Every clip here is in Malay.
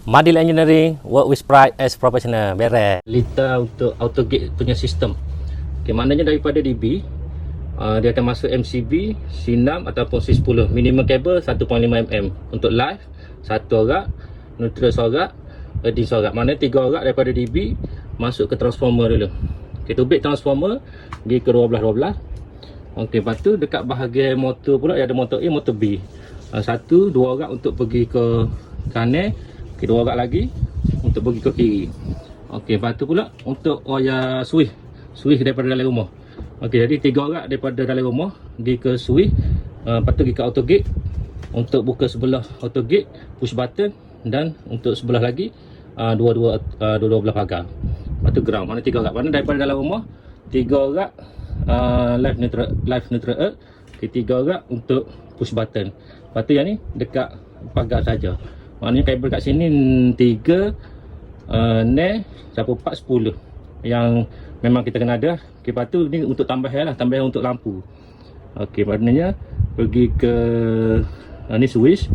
Madil Engineering, work with pride as professional. Beres. Lita untuk auto gate punya sistem. Okay, maknanya daripada DB, dia akan masuk MCB, C6 ataupun C10. Minimum kabel 1.5 mm. Untuk live, 1 orang, neutral sorak, leading sorak. Maknanya 3 orang daripada DB masuk ke transformer dulu. Okay, tubik transformer pergi ke 12-12. Okay, lepas tu dekat bahagian motor pula ada motor A, motor B. 1, 2 orang untuk pergi ke kanan. Okay, 2 orang lagi untuk pergi ke kiri. Okey, lepas tu pula untuk wire switch daripada dalam rumah. Okey, jadi 3 orang daripada dalam rumah pergi ke switch, lepas tu pergi ke auto gate untuk buka sebelah auto gate, push button, dan untuk sebelah lagi dua-dua belah pagar. Lepas tu ground. Mana 3 orang. Mana daripada dalam rumah 3 orang live neutral earth. Okay, 3 orang untuk push button. Lepas tu yang ni dekat pagar saja. Maknanya kabel kat sini 3 ne sampai 4 10 yang memang kita kena ada. Okay, lepas tu ni untuk tambahan untuk lampu. Okey, maknanya pergi ke ni switch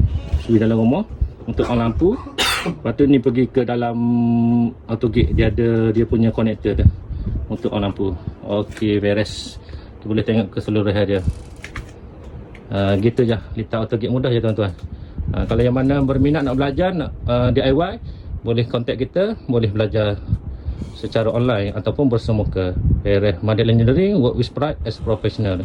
dalam rumah untuk on lampu. Lepas tu ni pergi ke dalam auto gate, dia ada dia punya connector tu untuk on lampu. Okey, beres. Tu boleh tengok keseluruhan dia. Gitu je, litar auto gate mudah je tuan-tuan. Kalau yang mana berminat nak belajar, nak DIY, boleh kontak kita, boleh belajar secara online ataupun bersemuka. Madil Engineering, work with pride as professional.